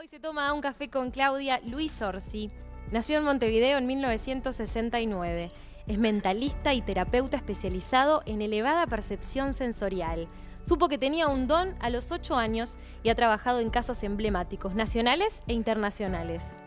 Hoy se toma un café con Claudia Luis Orsi. Nació en Montevideo en 1969. Es mentalista y terapeuta especializado en elevada percepción sensorial. Supo que tenía un don a los 8 años y ha trabajado en casos emblemáticos nacionales e internacionales.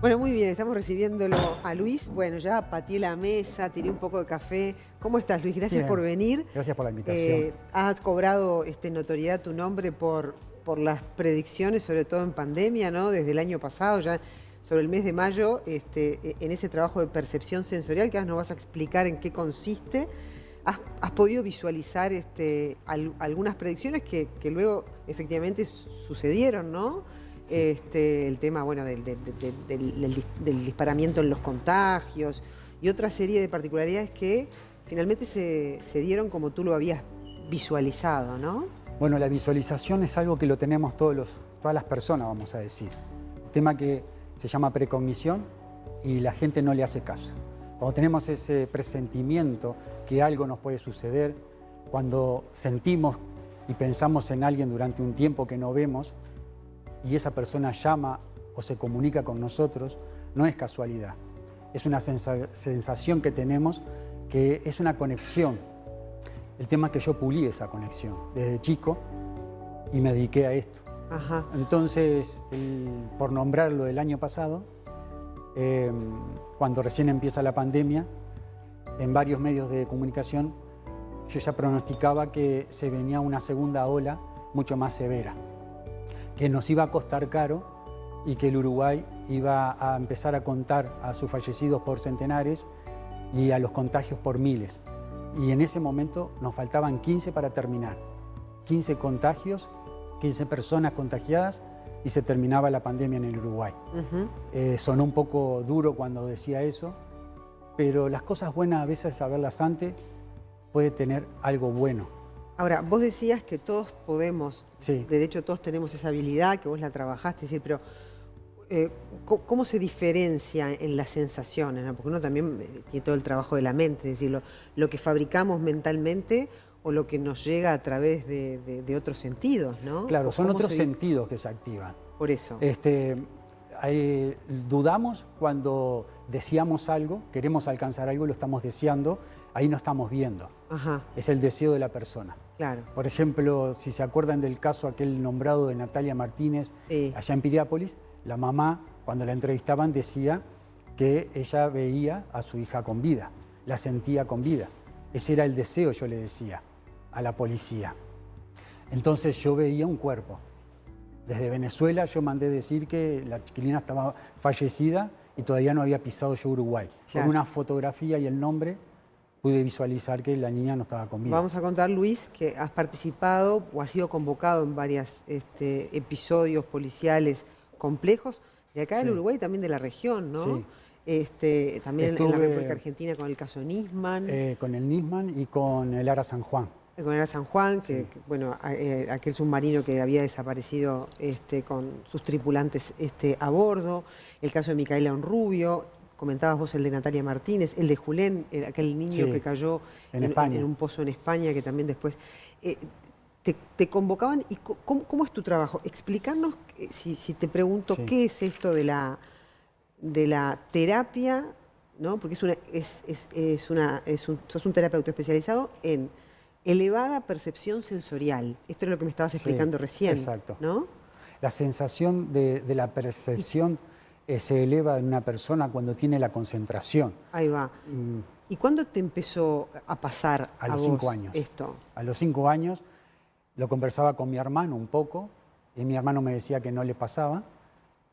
Bueno, muy bien, estamos recibiéndolo a Luis. Bueno, ya pateé la mesa, tiré un poco de café. ¿Cómo estás, Luis? Gracias por venir. Gracias por la invitación. Has cobrado notoriedad tu nombre por las predicciones, sobre todo en pandemia, ¿no? Desde el año pasado, ya sobre el mes de mayo, en ese trabajo de percepción sensorial, que ahora nos vas a explicar en qué consiste. Has podido visualizar algunas predicciones que luego efectivamente sucedieron, ¿no? Sí. El tema, bueno, del disparamiento en los contagios y otra serie de particularidades que finalmente se dieron como tú lo habías visualizado, ¿no? Bueno, la visualización es algo que lo tenemos todas las personas, vamos a decir. Un tema que se llama precognición y la gente no le hace caso. Cuando tenemos ese presentimiento que algo nos puede suceder, cuando sentimos y pensamos en alguien durante un tiempo que no vemos y esa persona llama o se comunica con nosotros, no es casualidad. Es una sensación que tenemos que es una conexión. El tema es que yo pulí esa conexión desde chico y me dediqué a esto. Ajá. Entonces, por nombrarlo el año pasado, cuando recién empieza la pandemia, en varios medios de comunicación, yo ya pronosticaba que se venía una segunda ola mucho más severa, que nos iba a costar caro y que el Uruguay iba a empezar a contar a sus fallecidos por centenares y a los contagios por miles. Y en ese momento nos faltaban 15 para terminar. 15 contagios, 15 personas contagiadas y se terminaba la pandemia en el Uruguay. Sonó un poco duro cuando decía eso, pero las cosas buenas a veces saberlas antes puede tener algo bueno. Ahora, vos decías que todos podemos, sí. De hecho todos tenemos esa habilidad, que vos la trabajaste, es decir, pero ¿cómo se diferencia en las sensaciones, ¿no? Porque uno también tiene todo el trabajo de la mente, es decir, lo que fabricamos mentalmente o lo que nos llega a través de otros sentidos, ¿no? Claro, son otros sentidos que se activan. Por eso. Dudamos cuando deseamos algo, queremos alcanzar algo y lo estamos deseando, ahí no estamos viendo. Ajá. Es el deseo de la persona. Claro. Por ejemplo, si se acuerdan del caso aquel nombrado de Natalia Martínez, sí, allá en Piriápolis, la mamá, cuando la entrevistaban, decía que ella veía a su hija con vida, la sentía con vida. Ese era el deseo, yo le decía a la policía. Entonces yo veía un cuerpo. Desde Venezuela yo mandé decir que la chiquilina estaba fallecida y todavía no había pisado yo Uruguay. Claro. Con una fotografía y el nombre pude visualizar que la niña no estaba con vida. Vamos a contar, Luis, que has participado o has sido convocado en varios episodios policiales complejos de acá del Uruguay y también de la región, ¿no? Sí. También en la República Argentina con el caso Nisman. Con el Nisman y con el Ara San Juan. Con el Ara San Juan, sí, que bueno, aquel submarino que había desaparecido con sus tripulantes a bordo, el caso de Micaela Onrubio, comentabas vos el de Natalia Martínez, el de Julen, aquel niño que cayó en un pozo en España, que también después... Te convocaban y ¿cómo es tu trabajo? Explicarnos, si te pregunto, ¿qué es esto de la terapia? ¿No? Porque sos un terapeuta especializado en elevada percepción sensorial. Esto es lo que me estabas explicando recién. Exacto. ¿No? La sensación de la percepción se eleva en una persona cuando tiene la concentración. Ahí va. ¿Y cuándo te empezó a pasar a los 5 años esto? A los 5 años lo conversaba con mi hermano un poco y mi hermano me decía que no le pasaba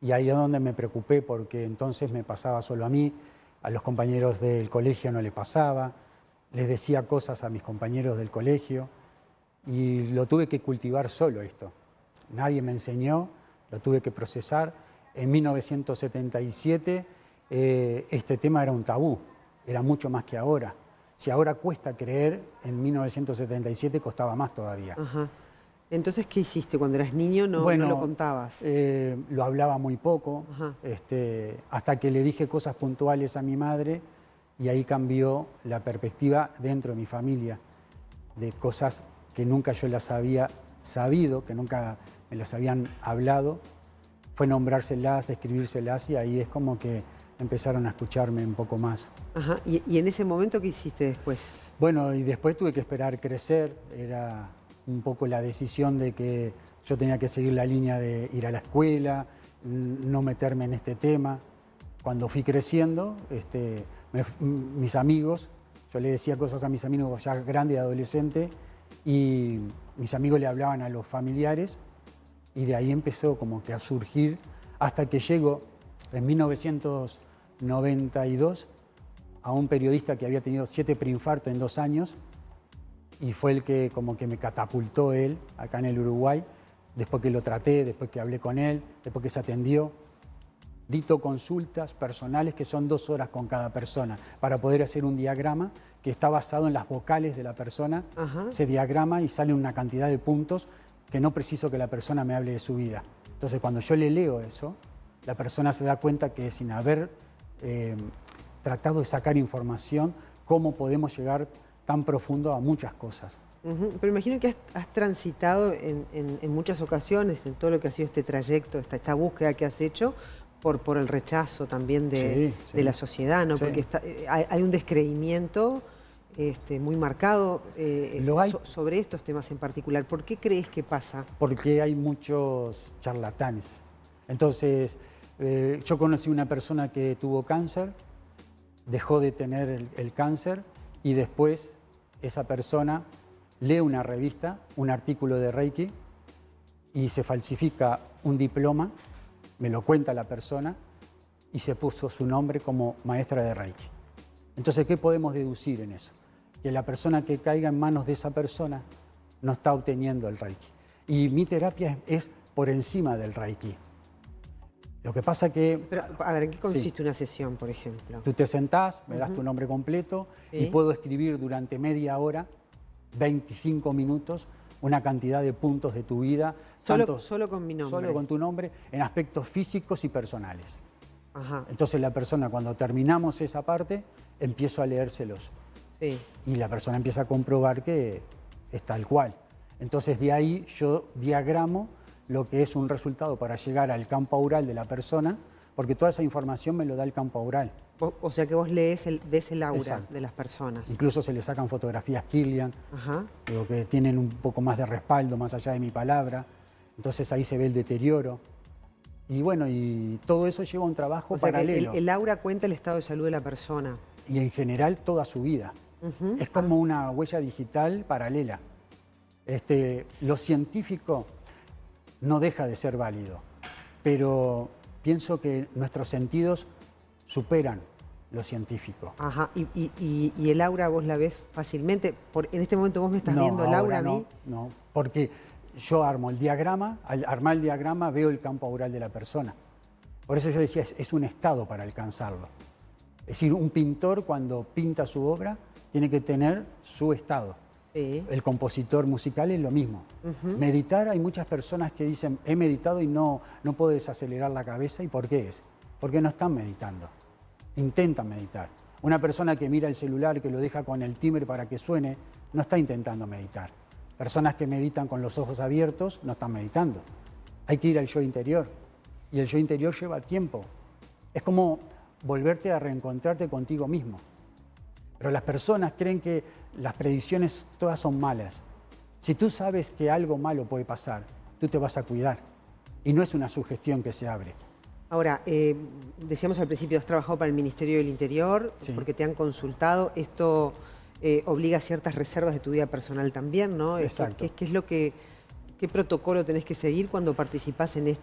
y ahí es donde me preocupé porque entonces me pasaba solo a mí, a los compañeros del colegio no le pasaba, les decía cosas a mis compañeros del colegio y lo tuve que cultivar solo esto. Nadie me enseñó, lo tuve que procesar. En 1977 este tema era un tabú, era mucho más que ahora. Si ahora cuesta creer, en 1977 costaba más todavía. Ajá. Entonces, ¿qué hiciste cuando eras niño? No lo contabas. Lo hablaba muy poco, hasta que le dije cosas puntuales a mi madre y ahí cambió la perspectiva dentro de mi familia, de cosas que nunca yo las había sabido, que nunca me las habían hablado, fue nombrárselas, describírselas y ahí es como que empezaron a escucharme un poco más. Ajá. ¿Y en ese momento qué hiciste después? Bueno, y después tuve que esperar crecer, era un poco la decisión de que yo tenía que seguir la línea de ir a la escuela, no meterme en este tema. Cuando fui creciendo, mis amigos, yo le decía cosas a mis amigos ya grandes, adolescentes, y mis amigos le hablaban a los familiares, y de ahí empezó como que a surgir, hasta que llegó en 1992 a un periodista que había tenido 7 preinfartos en 2 años, y fue el que como que me catapultó él acá en el Uruguay, después que lo traté, después que hablé con él, después que se atendió. Dicto consultas personales que son 2 horas con cada persona para poder hacer un diagrama que está basado en las vocales de la persona. Ajá. Se diagrama y sale una cantidad de puntos que no preciso que la persona me hable de su vida. Entonces, cuando yo le leo eso, la persona se da cuenta que sin haber tratado de sacar información, cómo podemos llegar tan profundo a muchas cosas. Pero imagino que has transitado en muchas ocasiones, en todo lo que ha sido este trayecto, esta búsqueda que has hecho, por el rechazo también de la sociedad, ¿no? Sí. Porque hay un descreimiento muy marcado sobre estos temas en particular. ¿Por qué crees que pasa? Porque hay muchos charlatanes. Entonces, yo conocí una persona que tuvo cáncer, dejó de tener el cáncer y después esa persona lee una revista, un artículo de Reiki y se falsifica un diploma, me lo cuenta la persona y se puso su nombre como maestra de Reiki. Entonces, ¿qué podemos deducir en eso? Que la persona que caiga en manos de esa persona no está obteniendo el Reiki. Y mi terapia es por encima del Reiki. Lo que pasa que... Pero, a ver, ¿en qué consiste una sesión, por ejemplo? Tú te sentás, me das tu nombre completo y puedo escribir durante media hora, 25 minutos, una cantidad de puntos de tu vida. Solo con mi nombre. Solo con tu nombre, en aspectos físicos y personales. Ajá. Entonces la persona, cuando terminamos esa parte, empiezo a leérselos. Sí. Y la persona empieza a comprobar que es tal cual. Entonces de ahí yo diagramo lo que es un resultado para llegar al campo aural de la persona, porque toda esa información me lo da el campo aural. O sea que vos ves el aura Exacto. de las personas. Incluso se le sacan fotografías Kirlian, Ajá. digo, que tienen un poco más de respaldo más allá de mi palabra. Entonces ahí se ve el deterioro. Y bueno, y todo eso lleva un trabajo O sea que paralelo. el aura cuenta el estado de salud de la persona. Y en general toda su vida. Es como una huella digital paralela. Lo científico no deja de ser válido, pero pienso que nuestros sentidos superan lo científico. Ajá. ¿Y el aura vos la ves fácilmente? En este momento vos me estás viendo el aura a mí. No, porque yo armo el diagrama, al armar el diagrama veo el campo aural de la persona. Por eso yo decía, es un estado para alcanzarlo. Es decir, un pintor cuando pinta su obra tiene que tener su estado. Sí. El compositor musical es lo mismo. Meditar, hay muchas personas que dicen, he meditado y no puedo desacelerar la cabeza. ¿Y por qué es? Porque no están meditando. Intentan meditar. Una persona que mira el celular, que lo deja con el timbre para que suene, no está intentando meditar. Personas que meditan con los ojos abiertos no están meditando. Hay que ir al yo interior. Y el yo interior lleva tiempo. Es como volverte a reencontrarte contigo mismo. Pero las personas creen que las predicciones todas son malas. Si tú sabes que algo malo puede pasar, tú te vas a cuidar. Y no es una sugestión que se abre. Ahora, decíamos al principio, has trabajado para el Ministerio del Interior, Sí. porque te han consultado. Esto obliga a ciertas reservas de tu vida personal también, ¿no? Exacto. ¿Qué protocolo tenés que seguir cuando participás en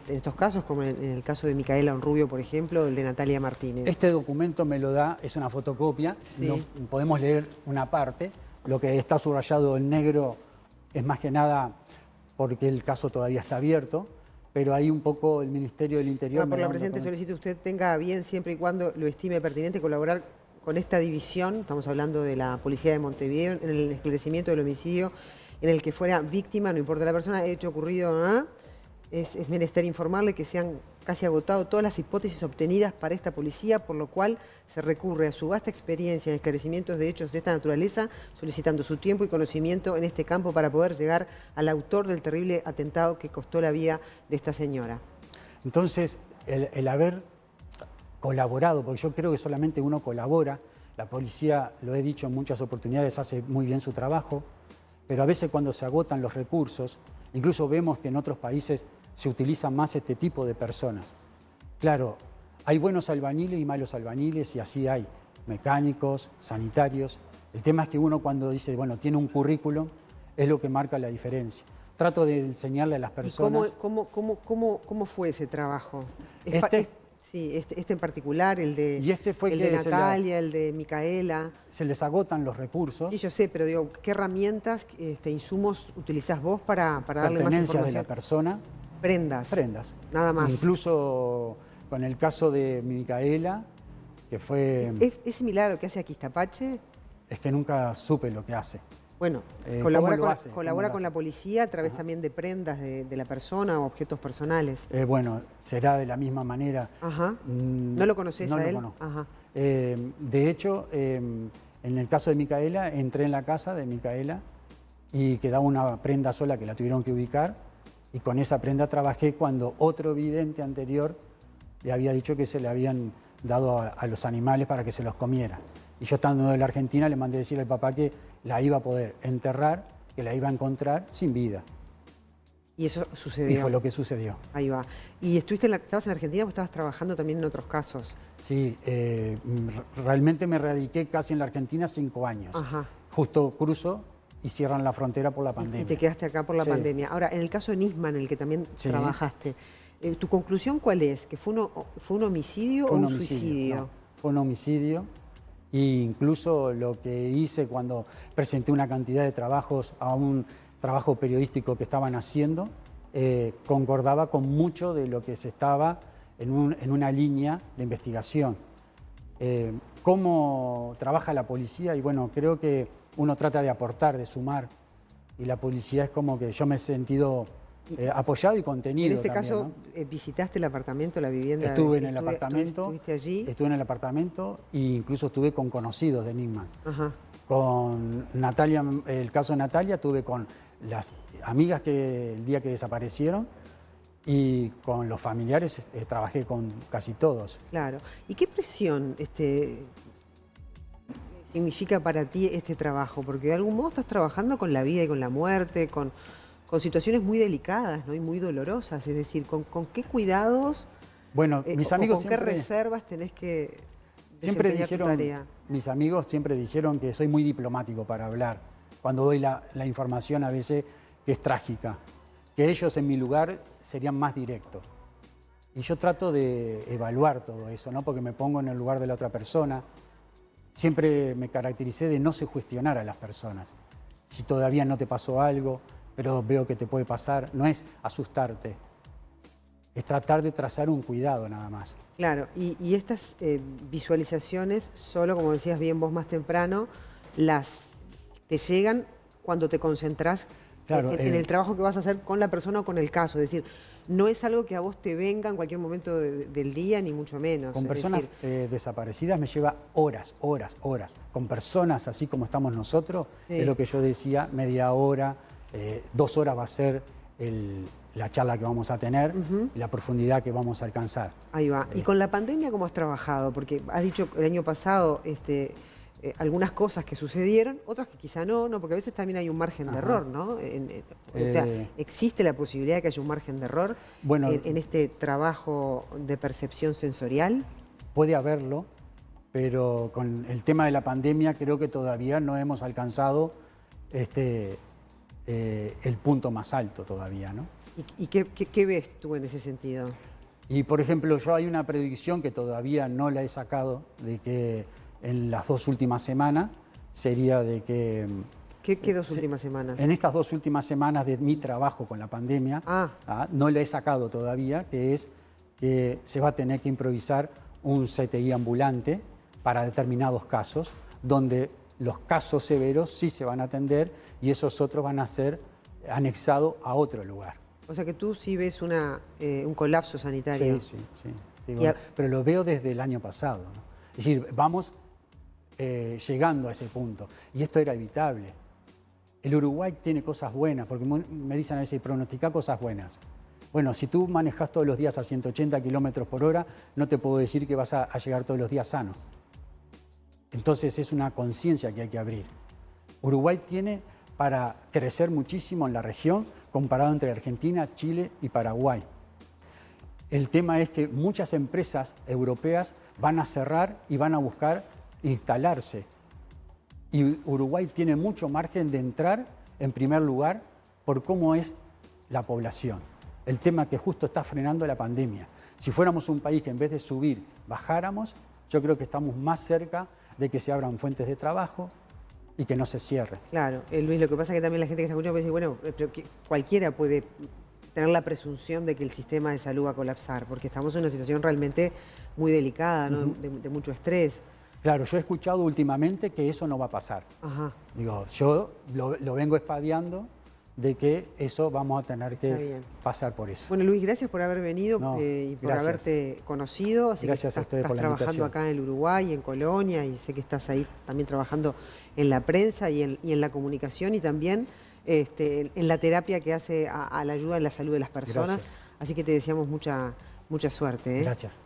estos casos, como en el caso de Micaela Onrubio, por ejemplo, o el de Natalia Martínez? Este documento me lo da, es una fotocopia, Sí. no, podemos leer una parte. Lo que está subrayado en negro es más que nada porque el caso todavía está abierto, pero ahí un poco el Ministerio del Interior... Por me da la un presente documento. solicitud, usted tenga bien, siempre y cuando lo estime pertinente, colaborar con esta división, estamos hablando de la Policía de Montevideo, en el esclarecimiento del homicidio en el que fuera víctima, no importa la persona, hecho ocurrido, ¿no? Es menester informarle que sean casi agotado todas las hipótesis obtenidas para esta policía, por lo cual se recurre a su vasta experiencia en esclarecimientos de hechos de esta naturaleza, solicitando su tiempo y conocimiento en este campo para poder llegar al autor del terrible atentado que costó la vida de esta señora. Entonces, el haber colaborado, porque yo creo que solamente uno colabora, la policía, lo he dicho en muchas oportunidades, hace muy bien su trabajo, pero a veces cuando se agotan los recursos, incluso vemos que en otros países se utiliza más este tipo de personas. Claro, hay buenos albañiles y malos albañiles y así hay, mecánicos, sanitarios. El tema es que uno cuando dice, bueno, tiene un currículum, es lo que marca la diferencia. Trato de enseñarle a las personas... ¿Y cómo fue ese trabajo? Sí, este en particular, el de, y este fue el que de Natalia, el de Micaela. Se les agotan los recursos. Sí, yo sé, pero digo, ¿qué herramientas, insumos utilizás vos para darle más información? Pertenencia de la persona. Prendas. Prendas. Nada más. Incluso con el caso de Micaela, que fue... ¿Es similar a lo que hace Aquistapache? Es que nunca supe lo que hace. Bueno, colabora con la policía a través también de prendas de la persona o objetos personales. Bueno, será de la misma manera. Ajá. ¿No lo conoces a él? No lo conozco. Ajá. De hecho, en el caso de Micaela, entré en la casa de Micaela y quedaba una prenda sola que la tuvieron que ubicar y con esa prenda trabajé cuando otro vidente anterior le había dicho que se le habían dado a los animales para que se los comiera. Y yo estando en la Argentina le mandé decir al papá que la iba a poder enterrar, que la iba a encontrar sin vida. ¿Y eso sucedió? Y fue lo que sucedió. Ahí va. ¿Y estabas en Argentina o estabas trabajando también en otros casos? Sí, realmente me radiqué casi en la Argentina 5 años. Ajá. Justo cruzo y cierran la frontera por la pandemia. Y te quedaste acá por la pandemia. Ahora, en el caso de Nisman, en el que también trabajaste, ¿tu conclusión cuál es? ¿Que fue un homicidio o un suicidio? No, fue un homicidio. E incluso lo que hice cuando presenté una cantidad de trabajos a un trabajo periodístico que estaban haciendo, concordaba con mucho de lo que se estaba en una línea de investigación. ¿Cómo trabaja la policía? Y bueno, creo que uno trata de aportar, de sumar, y la policía es como que yo me he sentido apoyado y contenido. En este también, caso, ¿no? ¿visitaste el apartamento, la vivienda? Estuve en el apartamento. ¿Estuviste allí? Estuve en el apartamento e incluso estuve con conocidos de Nisman. Ajá. Con Natalia, el caso de Natalia, estuve con las amigas que el día que desaparecieron y con los familiares trabajé con casi todos. Claro. ¿Y qué presión significa para ti este trabajo? Porque de algún modo estás trabajando con la vida y con la muerte, con situaciones muy delicadas, ¿no? Y muy dolorosas. Es decir, ¿con qué cuidados, bueno, mis amigos con qué reservas tenés que siempre desempeñar tu tarea? Mis amigos siempre dijeron que soy muy diplomático para hablar. Cuando doy la información a veces que es trágica. Que ellos en mi lugar serían más directos. Y yo trato de evaluar todo eso, ¿no? Porque me pongo en el lugar de la otra persona. Siempre me caractericé de no sugestionar a las personas. Si todavía no te pasó algo, pero veo que te puede pasar, no es asustarte, es tratar de trazar un cuidado nada más. Claro, y estas visualizaciones, solo como decías bien vos más temprano, te llegan cuando te concentrás en el trabajo que vas a hacer con la persona o con el caso. Es decir, no es algo que a vos te venga en cualquier momento del día, ni mucho menos. Con personas desaparecidas me lleva horas. Con personas así como estamos nosotros, es lo que yo decía, media hora, 2 horas va a ser la charla que vamos a tener, la profundidad que vamos a alcanzar. Ahí va. ¿Y con la pandemia cómo has trabajado? Porque has dicho el año pasado algunas cosas que sucedieron, otras que quizá no, porque a veces también hay un margen de error, ¿no? O sea, ¿existe la posibilidad de que haya un margen de error en este trabajo de percepción sensorial? Puede haberlo, pero con el tema de la pandemia creo que todavía no hemos alcanzado el punto más alto todavía, ¿no? ¿Y qué ves tú en ese sentido? Y por ejemplo, yo hay una predicción que todavía no la he sacado, de que en las 2 últimas semanas sería de que... ¿Qué 2 últimas semanas? En estas 2 últimas semanas de mi trabajo con la pandemia, no la he sacado todavía, que es que se va a tener que improvisar un CTI ambulante para determinados casos, donde los casos severos sí se van a atender y esos otros van a ser anexados a otro lugar. O sea que tú sí ves un colapso sanitario. Sí. Bueno, pero lo veo desde el año pasado, ¿no? Es decir, vamos llegando a ese punto. Y esto era evitable. El Uruguay tiene cosas buenas, porque me dicen a veces, pronostica cosas buenas. Bueno, si tú manejas todos los días a 180 kilómetros por hora, no te puedo decir que vas a llegar todos los días sano. Entonces es una conciencia que hay que abrir. Uruguay tiene para crecer muchísimo en la región, comparado entre Argentina, Chile y Paraguay. El tema es que muchas empresas europeas van a cerrar y van a buscar instalarse. Y Uruguay tiene mucho margen de entrar, en primer lugar, por cómo es la población. El tema que justo está frenando la pandemia. Si fuéramos un país que en vez de subir, bajáramos, yo creo que estamos más cerca de que se abran fuentes de trabajo y que no se cierre. Claro, Luis, lo que pasa es que también la gente que está escuchando puede decir, bueno, pero cualquiera puede tener la presunción de que el sistema de salud va a colapsar, porque estamos en una situación realmente muy delicada, ¿no? de mucho estrés. Claro, yo he escuchado últimamente que eso no va a pasar. Ajá. Digo, yo lo vengo espadeando de que eso vamos a tener que pasar por eso. Bueno, Luis, gracias por haber venido y por haberte conocido. Así gracias que a ustedes por la trabajando invitación. acá en el Uruguay, en Colonia, y sé que estás ahí también trabajando en la prensa y en la comunicación y también en la terapia que hace a la ayuda en la salud de las personas. Gracias. Así que te deseamos mucha suerte. Gracias.